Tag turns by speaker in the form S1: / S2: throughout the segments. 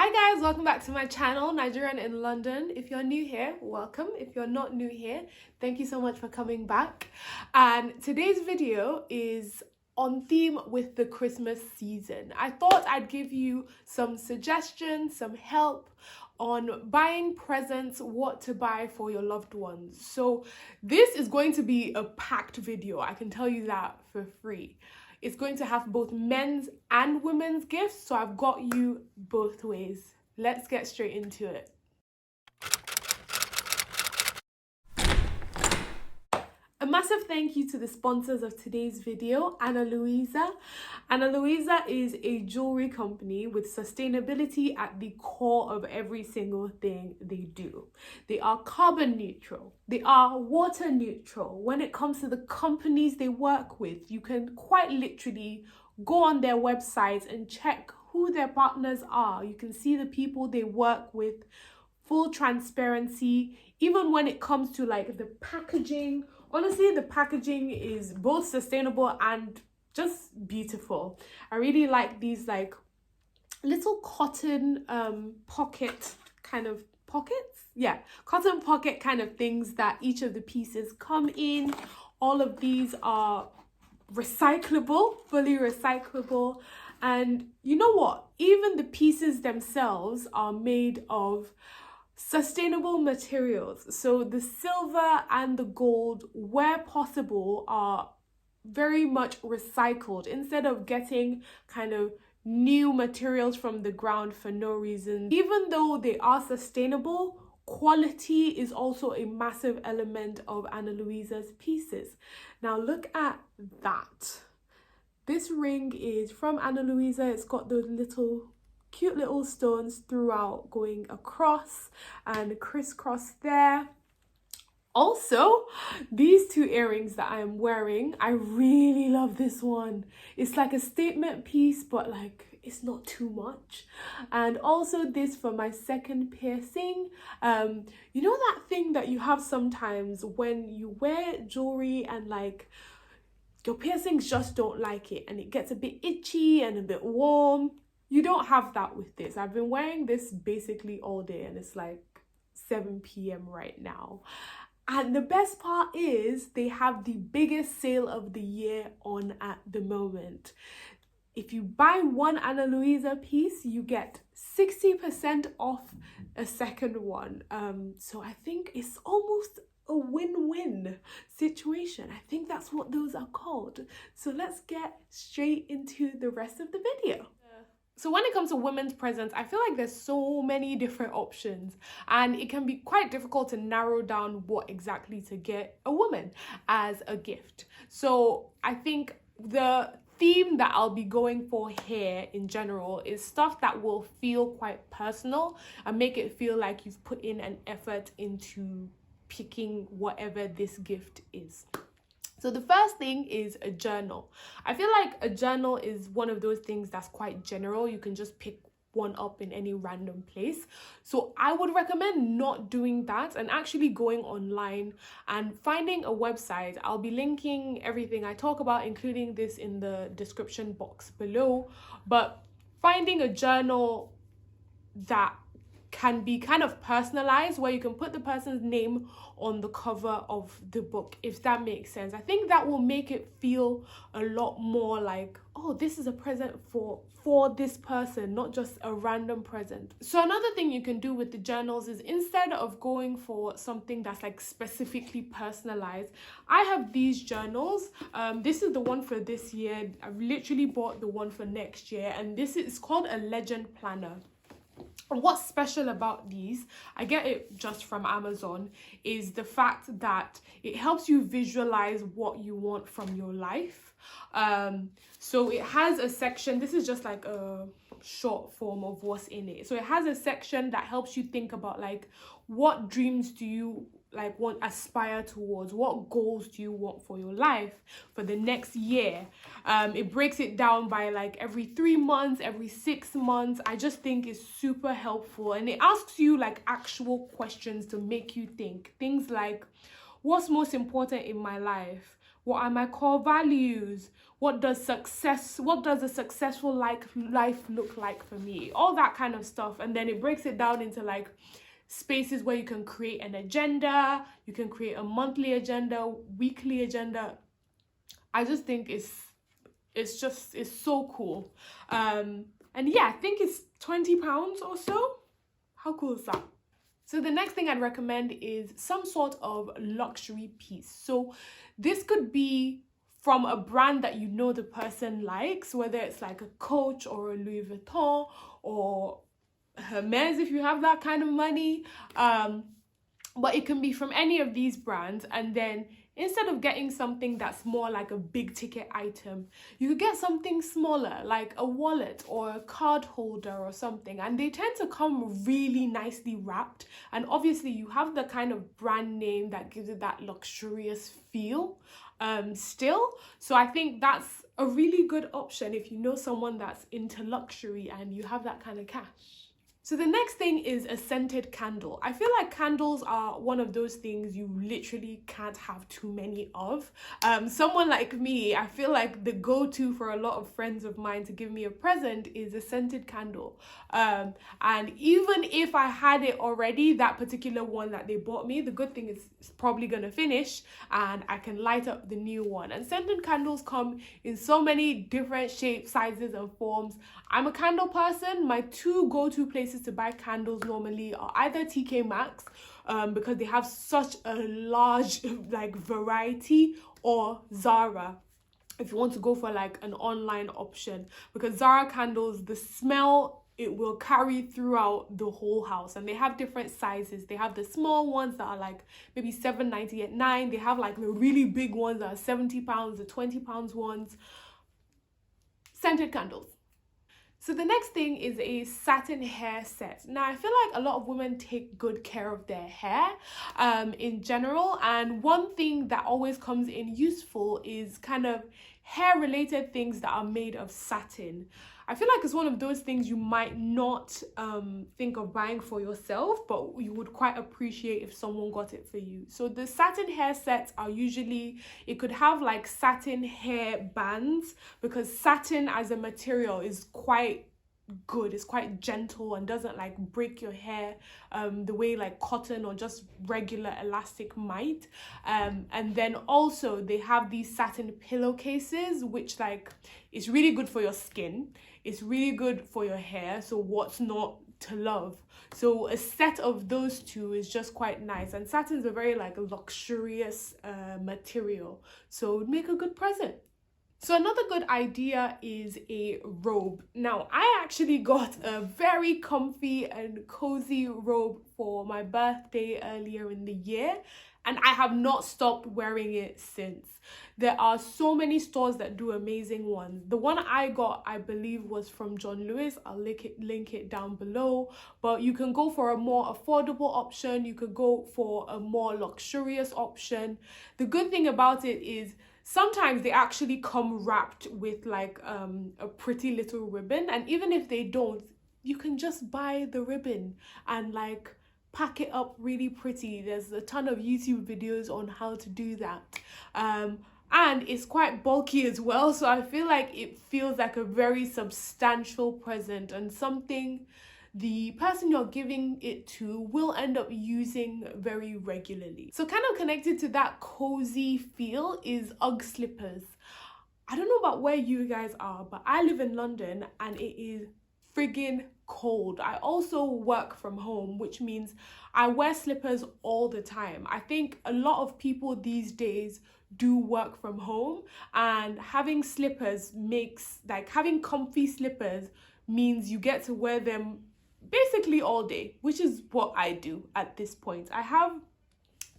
S1: Hi guys, welcome back to my channel, Nigerian in London. If you're new here, welcome. If you're not new here, thank you so much for coming back. And today's video is on theme with the Christmas season. I thought I'd give you some suggestions, some help on buying presents, what to buy for your loved ones. So this is going to be a packed video, I can tell you that for free. It's going to have both men's and women's gifts, so I've got you both ways. Let's get straight into it. A massive thank you to the sponsors of today's video, Ana Luisa. Ana Luisa is a jewelry company with sustainability at the core of every single thing they do. They are carbon neutral. They are water neutral. When it comes to the companies they work with, you can quite literally go on their websites and check who their partners are. You can see the people they work with, full transparency, even when it comes to like the packaging. Honestly, the packaging is both sustainable and just beautiful. I really like these like little cotton pocket kind of pockets. Yeah, cotton pocket kind of things that each of the pieces come in. All of these are recyclable, fully recyclable. And you know what? Even the pieces themselves are made of sustainable materials. So the silver and the gold, where possible, are very much recycled instead of getting kind of new materials from the ground for no reason. Even though they are sustainable, quality is also a massive element of Ana Luisa's pieces. Now look at that. This ring is from Ana Luisa. It's got those cute little stones throughout going across and crisscross there. Also, these two earrings that I am wearing, I really love this one. It's like a statement piece, but like it's not too much. And also this for my second piercing. You know that thing that you have sometimes when you wear jewelry and like your piercings just don't like it and it gets a bit itchy and a bit warm? You don't have that with this. I've been wearing this basically all day and it's like 7 p.m. right now. And the best part is they have the biggest sale of the year on at the moment. If you buy one Ana Luisa piece, you get 60% off a second one. So I think it's almost a win-win situation. I think that's what those are called. So let's get straight into the rest of the video. So when it comes to women's presents, I feel like there's so many different options and it can be quite difficult to narrow down what exactly to get a woman as a gift. So I think the theme that I'll be going for here in general is stuff that will feel quite personal and make it feel like you've put in an effort into picking whatever this gift is. So the first thing is a journal. I feel like a journal is one of those things that's quite general. You can just pick one up in any random place. So I would recommend not doing that and actually going online and finding a website. I'll be linking everything I talk about, including this, in the description box below. But finding a journal that can be kind of personalized, where you can put the person's name on the cover of the book, if that makes sense. I think that will make it feel a lot more like, oh, this is a present for this person, not just a random present. So another thing you can do with the journals is, instead of going for something that's like specifically personalized, I have these journals. This is the one for this year. I've literally bought the one for next year, and this is called a legend planner. What's special about these, I get it just from Amazon, is the fact that it helps you visualize what you want from your life. So it has a section, this is just like a short form of what's in it. So it has a section that helps you think about like, what dreams do you like aspire towards, what goals do you want for your life for the next year. It breaks it down by like every 3 months, every 6 months. I just think it's super helpful, and it asks you like actual questions to make you think. Things like, what's most important in my life? What are my core values? What does a successful life look like for me? All that kind of stuff. And then it breaks it down into like spaces where you can create an agenda, you can create a monthly agenda, weekly agenda. I just think it's so cool. And yeah, I think it's £20 or so. How cool is that? So the next thing I'd recommend is some sort of luxury piece. So this could be from a brand that you know the person likes, whether it's like a Coach or a Louis Vuitton or Hermes if you have that kind of money. But it can be from any of these brands, and then instead of getting something that's more like a big ticket item, you could get something smaller like a wallet or a card holder or something, and they tend to come really nicely wrapped, and obviously you have the kind of brand name that gives it that luxurious feel still. So I think that's a really good option if you know someone that's into luxury and you have that kind of cash. So the next thing is a scented candle. I feel like candles are one of those things you literally can't have too many of. Someone like me, I feel like the go-to for a lot of friends of mine to give me a present is a scented candle. And even if I had it already, that particular one that they bought me, the good thing is it's probably gonna finish and I can light up the new one. And scented candles come in so many different shapes, sizes and forms. I'm a candle person. My two go-to places to buy candles normally are either TK Maxx, because they have such a large like variety, or Zara if you want to go for like an online option, because Zara candles, the smell, it will carry throughout the whole house, and they have different sizes. They have the small ones that are like maybe £7.99. They have like the really big ones that are £70, the £20 ones. Scented candles. So the next thing is a satin hair set. Now, I feel like a lot of women take good care of their hair in general. And one thing that always comes in useful is kind of hair related things that are made of satin. I feel like it's one of those things you might not think of buying for yourself, but you would quite appreciate if someone got it for you. So the satin hair sets are usually, it could have like satin hair bands, because satin as a material is quite good, it's quite gentle and doesn't like break your hair the way like cotton or just regular elastic might. And then also they have these satin pillowcases, which like is really good for your skin, it's really good for your hair, so what's not to love? So a set of those two is just quite nice, and satin is a very like luxurious material, so it would make a good present. So another good idea is a robe. Now, I actually got a very comfy and cozy robe for my birthday earlier in the year, and I have not stopped wearing it since. There are so many stores that do amazing ones. The one I got, I believe, was from John Lewis. I'll link it down below. But you can go for a more affordable option. You could go for a more luxurious option. The good thing about it is sometimes they actually come wrapped with like a pretty little ribbon, and even if they don't, you can just buy the ribbon and like pack it up really pretty. There's a ton of YouTube videos on how to do that. And it's quite bulky as well, so I feel like it feels like a very substantial present and something the person you're giving it to will end up using very regularly. So kind of connected to that cozy feel is UGG slippers. I don't know about where you guys are, but I live in London and it is friggin' cold. I also work from home, which means I wear slippers all the time. I think a lot of people these days do work from home, and having slippers makes, like having comfy slippers means you get to wear them basically all day, which is what I do at this point. I have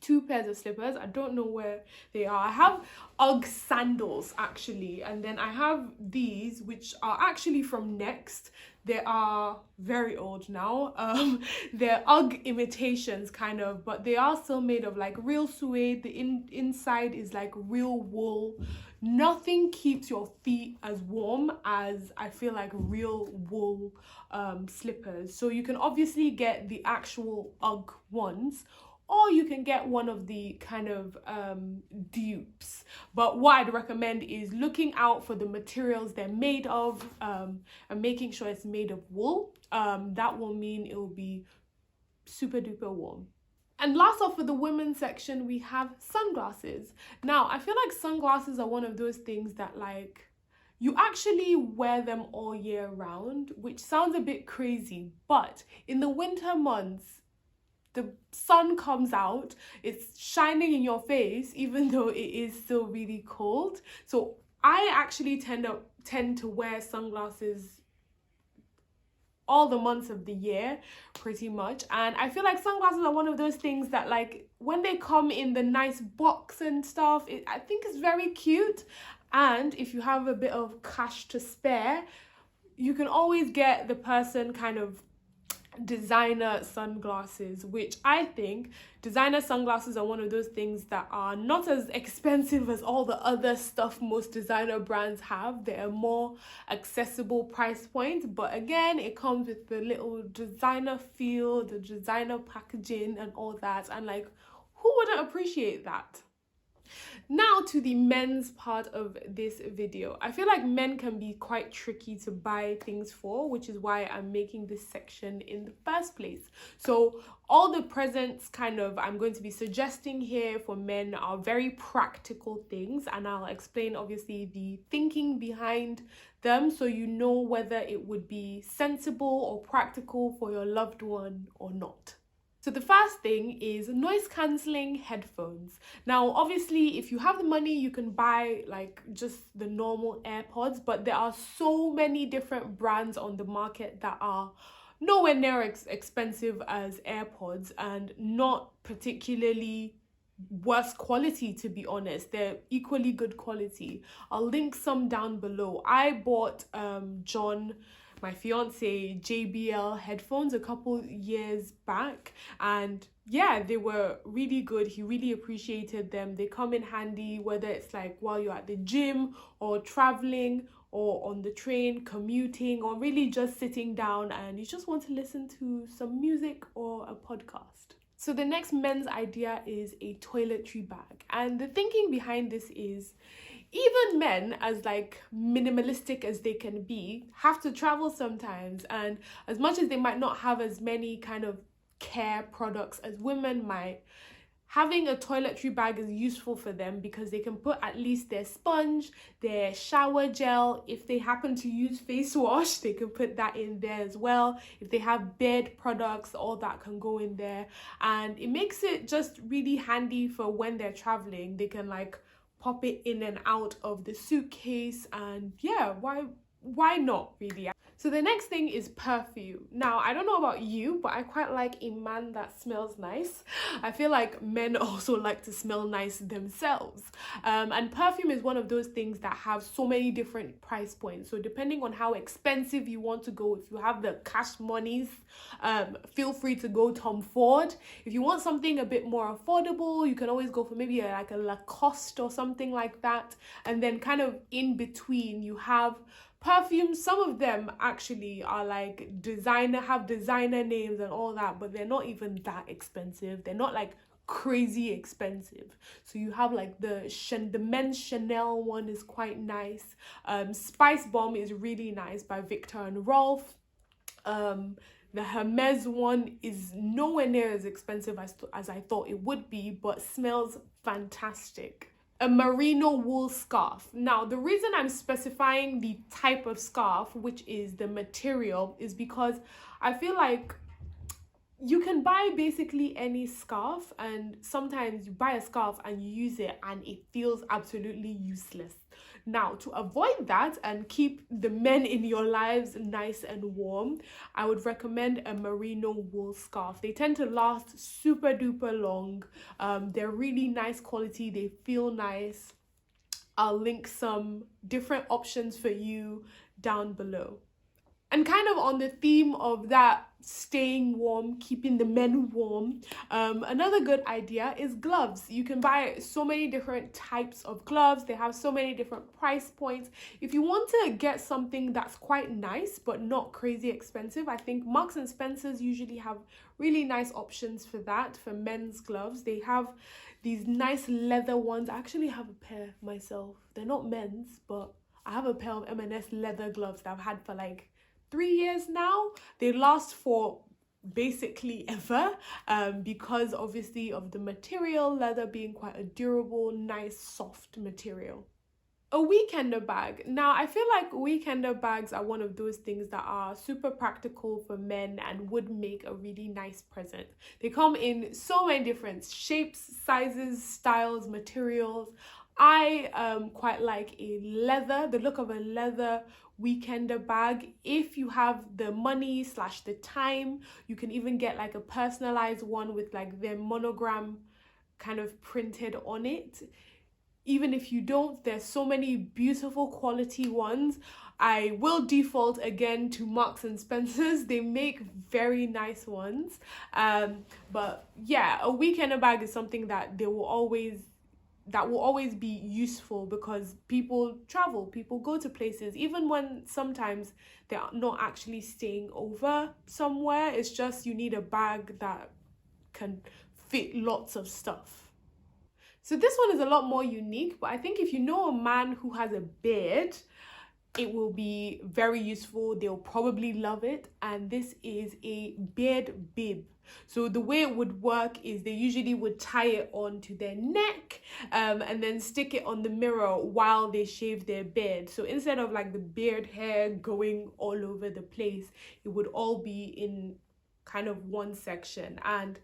S1: 2 pairs of slippers. I don't know where they are. I have UGG sandals actually, and then I have these which are actually from Next. They are very old now. They're UGG imitations kind of, but they are still made of like real suede. The inside is like real wool. Nothing keeps your feet as warm as I feel like real wool slippers. So you can obviously get the actual UGG ones, or you can get one of the kind of dupes. But what I'd recommend is looking out for the materials they're made of, and making sure it's made of wool. That will mean it will be super duper warm. And last off, for the women's section, we have sunglasses. Now, I feel like sunglasses are one of those things that, like, you actually wear them all year round, which sounds a bit crazy, but in the winter months, the sun comes out, it's shining in your face, even though it is still really cold. So I actually tend to wear sunglasses all the months of the year, pretty much. And I feel like sunglasses are one of those things that, like, when they come in the nice box and stuff, I think it's very cute. And if you have a bit of cash to spare, you can always get the person kind of designer sunglasses, which I think designer sunglasses are one of those things that are not as expensive as all the other stuff most designer brands have. They're more accessible price points, but again, it comes with the little designer feel, the designer packaging and all that, and like, who wouldn't appreciate that? Now to the men's part of this video. I feel like men can be quite tricky to buy things for, which is why I'm making this section in the first place. So all the presents I'm going to be suggesting here for men are very practical things, and I'll explain obviously the thinking behind them so you know whether it would be sensible or practical for your loved one or not. So the first thing is noise cancelling headphones. Now, obviously, if you have the money, you can buy like just the normal AirPods, but there are so many different brands on the market that are nowhere near as expensive as AirPods and not particularly worse quality, to be honest. They're equally good quality. I'll link some down below. I bought John, my fiance, JBL headphones a couple years back, and yeah, they were really good. He really appreciated them. They come in handy whether it's like while you're at the gym or traveling or on the train, commuting, or really just sitting down and you just want to listen to some music or a podcast. So the next men's idea is a toiletry bag, and the thinking behind this is even men, as like minimalistic as they can be, have to travel sometimes, and as much as they might not have as many kind of care products as women might, having a toiletry bag is useful for them because they can put at least their sponge, their shower gel. If they happen to use face wash, they can put that in there as well. If they have bed products, all that can go in there, and it makes it just really handy for when they're traveling. They can like pop it in and out of the suitcase, and yeah, why not really? So the next thing is perfume. Now, I don't know about you, but I quite like a man that smells nice. I feel like men also like to smell nice themselves. And perfume is one of those things that have so many different price points. So depending on how expensive you want to go, if you have the cash monies, feel free to go Tom Ford. If you want something a bit more affordable, you can always go for maybe like a Lacoste or something like that. And then kind of in between, you have perfumes. Some of them actually are like have designer names and all that, but they're not even that expensive. They're not like crazy expensive. So you have like the men's Chanel one is quite nice. Spice Bomb is really nice by Victor and Rolf. The Hermes one is nowhere near as expensive as I thought it would be, but smells fantastic. A merino wool scarf. Now, the reason I'm specifying the type of scarf, which is the material, is because I feel like you can buy basically any scarf, and sometimes you buy a scarf and you use it and it feels absolutely useless. Now, to avoid that and keep the men in your lives nice and warm, I would recommend a merino wool scarf. They tend to last super duper long. They're really nice quality. They feel nice. I'll link some different options for you down below. And kind of on the theme of that staying warm, keeping the men warm, another good idea is gloves. You can buy so many different types of gloves. They have so many different price points. If you want to get something that's quite nice but not crazy expensive, I think Marks and Spencer's usually have really nice options for that, for men's gloves. They have these nice leather ones. I actually have a pair myself. They're not men's, but I have a pair of M&S leather gloves that I've had for like 3 years now. They last for basically ever, because obviously of the material, leather being quite a durable, nice, soft material. A weekender bag. Now, I feel like weekender bags are one of those things that are super practical for men and would make a really nice present. They come in so many different shapes, sizes, styles, materials. I quite like the look of a leather weekender bag. If you have the money / the time, you can even get like a personalized one with like their monogram kind of printed on it. Even if you don't, there's so many beautiful quality ones. I will default again to Marks and Spencer's. They make very nice ones. But yeah, a weekender bag is something that will always be useful, because people travel, people go to places, even when sometimes they're not actually staying over somewhere. It's just you need a bag that can fit lots of stuff. So this one is a lot more unique, but I think if you know a man who has a beard, it will be very useful. They'll probably love it. And this is a beard bib. So the way it would work is they usually would tie it onto their neck, and then stick it on the mirror while they shave their beard. So instead of like the beard hair going all over the place, it would all be in kind of one section. And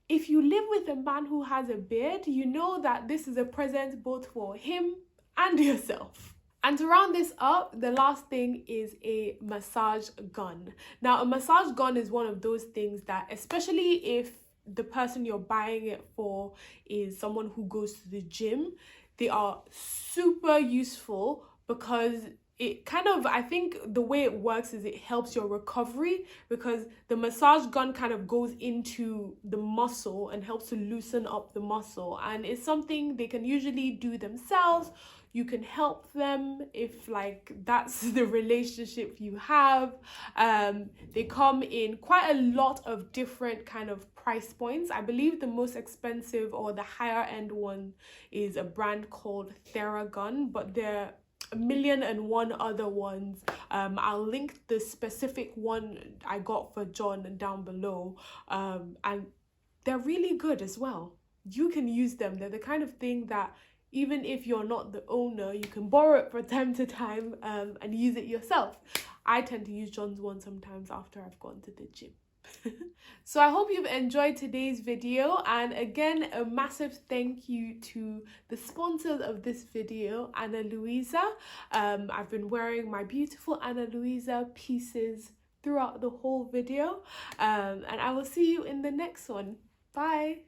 S1: if you live with a man who has a beard, you know that this is a present both for him and yourself. And to round this up, the last thing is a massage gun. Now, a massage gun is one of those things that, especially if the person you're buying it for is someone who goes to the gym, they are super useful, because it kind of, I think the way it works is it helps your recovery, because the massage gun kind of goes into the muscle and helps to loosen up the muscle. And it's something they can usually do themselves. You can help them if like that's the relationship you have. They come in quite a lot of different kind of price points. I believe the most expensive or the higher end one is a brand called Theragun, but they're a million and one other ones. I'll link the specific one I got for John down below, and they're really good as well. You can use them. They're the kind of thing that even if you're not the owner, you can borrow it from time to time, and use it yourself. I tend to use John's one sometimes after I've gone to the gym. So I hope you've enjoyed today's video, and again, a massive thank you to the sponsors of this video, Ana Luisa. I've been wearing my beautiful Ana Luisa pieces throughout the whole video, and I will see you in the next one. Bye.